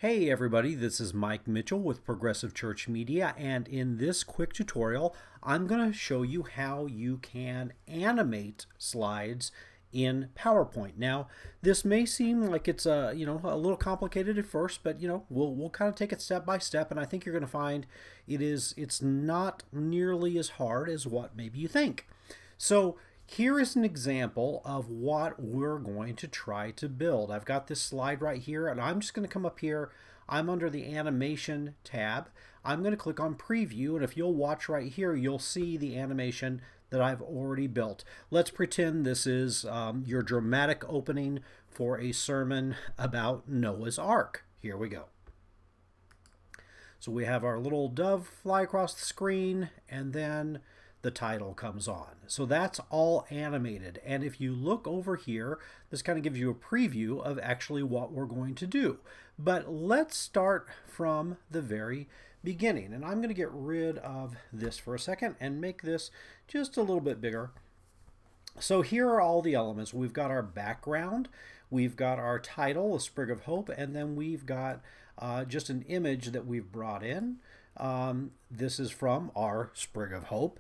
Hey everybody, this is Mike Mitchell with Progressive Church Media, and in this quick tutorial I'm going to show you how you can animate slides in PowerPoint. Now, this may seem like it's a little complicated at first, but we'll kind of take it step by step, and I think you're going to find it's not nearly as hard as what maybe you think. So here is an example of what we're going to try to build. I've got this slide right here, and I'm just going to come up here. I'm under the animation tab. I'm going to click on preview, and if you'll watch right here, you'll see the animation that I've already built. Let's pretend this is your dramatic opening for a sermon about Noah's Ark. Here we go. So we have our little dove fly across the screen, and then the title comes on. So that's all animated. And if you look over here, this kind of gives you a preview of actually what we're going to do. But let's start from the very beginning. And I'm going to get rid of this for a second and make this just a little bit bigger. So here are all the elements. We've got our background, we've got our title, A Sprig of Hope, and then we've got just an image that we've brought in. This is from our Sprig of Hope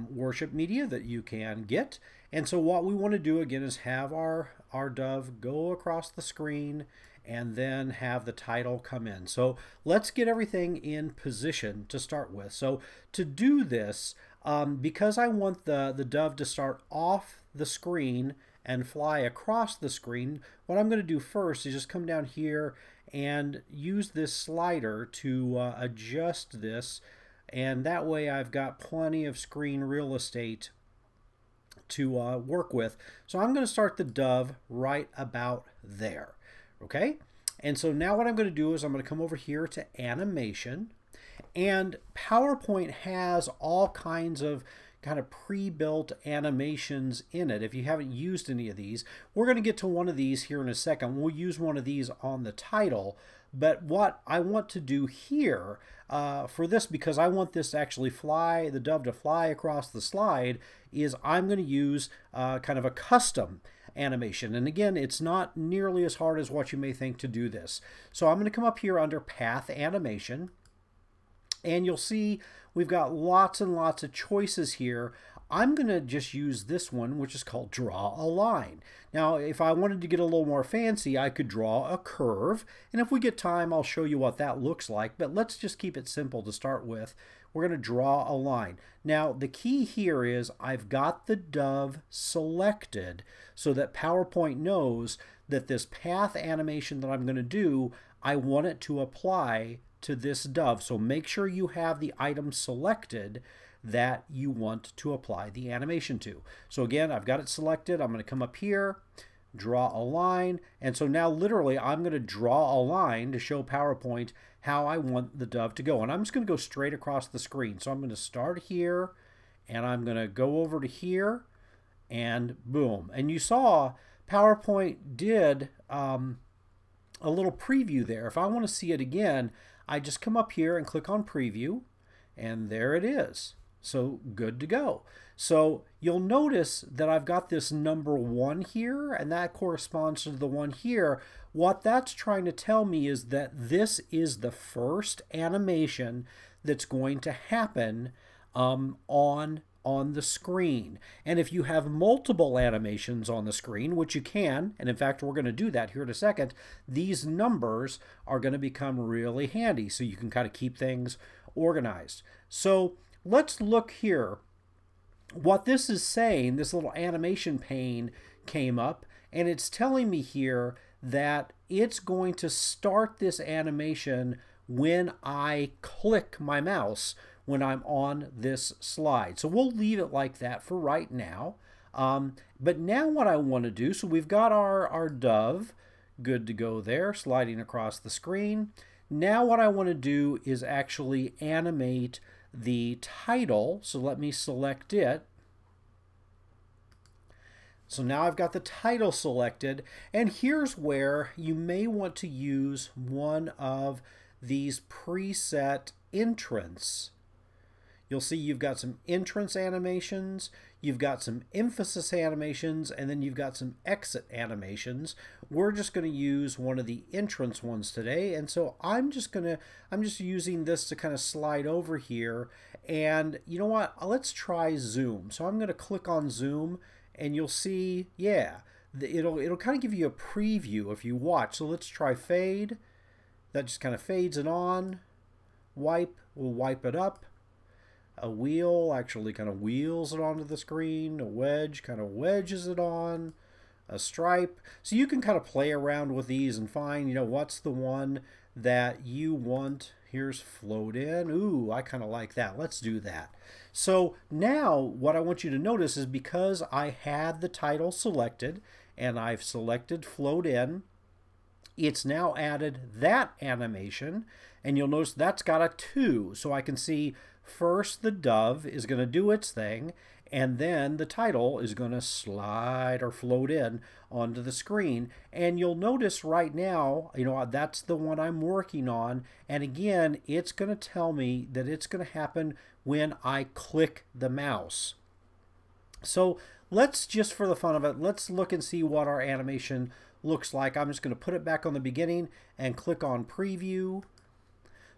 worship media that you can get. And so what we want to do again is have our dove go across the screen and then have the title come in. So let's get everything in position to start with. So to do this, because I want the dove to start off the screen and fly across the screen, what I'm going to do first is just come down here and use this slider to adjust this, and that way I've got plenty of screen real estate to work with. So I'm going to start the dove right about there. Okay, and so now what I'm going to do is I'm going to come over here to animation, and PowerPoint has all kinds of kind of pre-built animations in it. If you haven't used any of these, we're going to get to one of these here in a second. We'll use one of these on the title, but what I want to do here for this, because I want this to actually fly, the dove to fly across the slide, is I'm going to use kind of a custom animation. And again, it's not nearly as hard as what you may think to do this. So I'm going to come up here under Path Animation, and you'll see we've got lots and lots of choices here. I'm going to just use this one, which is called Draw a Line. Now, if I wanted to get a little more fancy, I could draw a curve. And if we get time, I'll show you what that looks like. But let's just keep it simple to start with. We're going to draw a line. Now, the key here is I've got the dove selected so that PowerPoint knows that this path animation that I'm going to do, I want it to apply to this dove. So make sure you have the item selected that you want to apply the animation to. So again, I've got it selected. I'm going to come up here, draw a line, and so now literally I'm going to draw a line to show PowerPoint how I want the dove to go. And I'm just going to go straight across the screen. So I'm going to start here, and I'm going to go over to here, and boom. And you saw PowerPoint did a little preview there. If I want to see it again, I just come up here and click on preview, and there it is. So good to go. So you'll notice that I've got this number 1 here, and that corresponds to the one here. What that's trying to tell me is that this is the first animation that's going to happen on the screen. And if you have multiple animations on the screen, which you can, and in fact we're going to do that here in a second, these numbers are going to become really handy so you can kind of keep things organized. So let's look here. What this is saying, this little animation pane came up, and it's telling me here that it's going to start this animation when I click my mouse when I'm on this slide. So we'll leave it like that for right now. But now what I want to do, so we've got our dove good to go there, sliding across the screen. Now what I want to do is actually animate the title. So let me select it. So now I've got the title selected, and here's where you may want to use one of these preset entrants. you'll see you've got some entrance animations, you've got some emphasis animations, and then you've got some exit animations. We're just going to use one of the entrance ones today, and so I'm just using this to kind of slide over here. And you know what? Let's try zoom. So I'm going to click on zoom, and you'll see, yeah, it'll kind of give you a preview if you watch. So let's try fade. That just kind of fades it on. Wipe, we'll wipe it up. A wheel actually kind of wheels it onto the screen. A wedge kind of wedges it on. A stripe. So you can kind of play around with these and find, you know, what's the one that you want. Here's float in. Ooh, I kind of like that. Let's do that. So now what I want you to notice is because I had the title selected and I've selected float in, it's now added that animation, and you'll notice that's got a 2. So I can see first the dove is going to do its thing, and then the title is going to slide or float in onto the screen. And you'll notice right now, you know, that's the one I'm working on. And again, it's going to tell me that it's going to happen when I click the mouse. So let's, just for the fun of it, let's look and see what our animation looks like. I'm just going to put it back on the beginning and click on preview.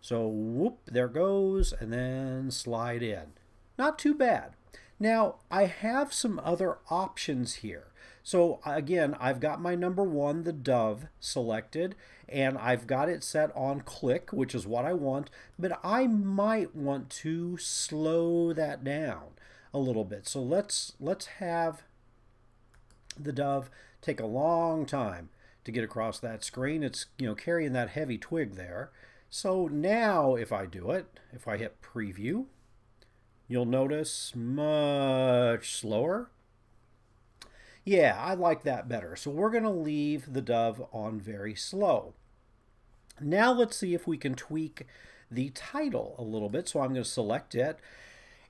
So whoop, there goes, and then slide in. Not too bad. Now I have some other options here. So again, I've got my number 1, the dove, selected, and I've got it set on click, which is what I want, but I might want to slow that down a little bit. So let's have the dove take a long time to get across that screen. It's, you know, carrying that heavy twig there. So now if I do it, if I hit preview, you'll notice much slower. Yeah, I like that better. So we're going to leave the dove on very slow. Now let's see if we can tweak the title a little bit. So I'm going to select it.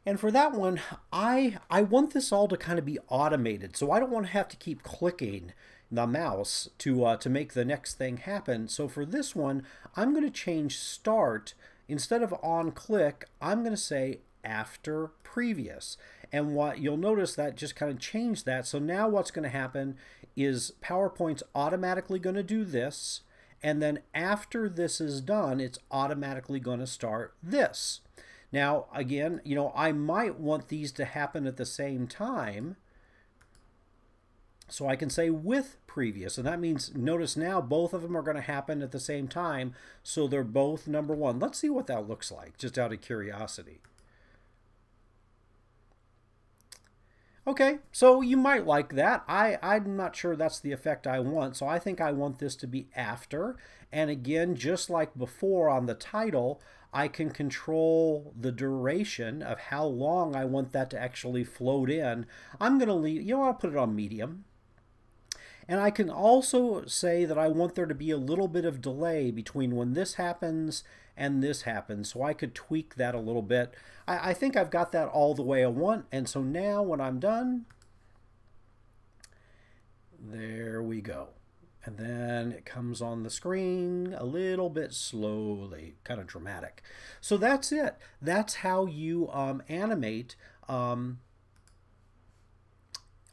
And for that one, I want this all to kind of be automated. So I don't want to have to keep clicking the mouse to make the next thing happen. So for this one, I'm going to change start. Instead of on click, I'm going to say after previous. And what you'll notice, that just kind of changed that. So now what's going to happen is PowerPoint's automatically going to do this. And then after this is done, it's automatically going to start this. Now, again, you know, I might want these to happen at the same time. So I can say with previous, and that means, notice now both of them are going to happen at the same time. So they're both number 1. Let's see what that looks like, just out of curiosity. Okay, so you might like that. I'm not sure that's the effect I want, so I think I want this to be after. And again, just like before on the title, I can control the duration of how long I want that to actually float in. I'm going to leave, you know, I'll put it on medium. And I can also say that I want there to be a little bit of delay between when this happens and this happens. So I could tweak that a little bit. I think I've got that all the way I want. And so now when I'm done, there we go. And then it comes on the screen a little bit slowly, kind of dramatic. So that's it. That's how you animate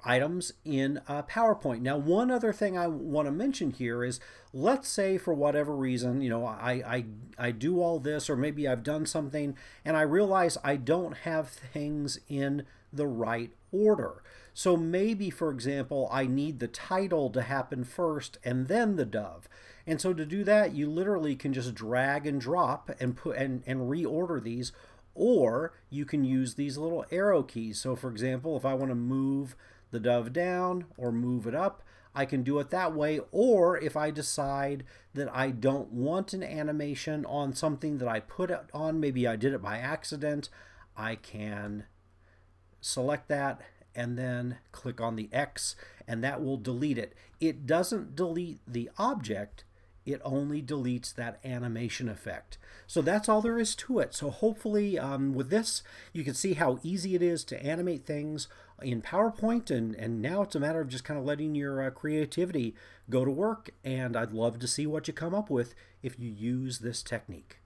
items in PowerPoint. Now, one other thing I want to mention here is, let's say for whatever reason, you know, I do all this, or maybe I've done something and I realize I don't have things in the right order. So maybe, for example, I need the title to happen first and then the dove. And so to do that, you literally can just drag and drop and put and reorder these, or you can use these little arrow keys. So for example, if I want to move the dove down or move it up, I can do it that way. Or if I decide that I don't want an animation on something that I put it on, maybe I did it by accident, I can select that and then click on the X, and that will delete it. It doesn't delete the object, it only deletes that animation effect. So that's all there is to it. So hopefully with this, you can see how easy it is to animate things in PowerPoint, and now it's a matter of just kind of letting your creativity go to work, and I'd love to see what you come up with if you use this technique.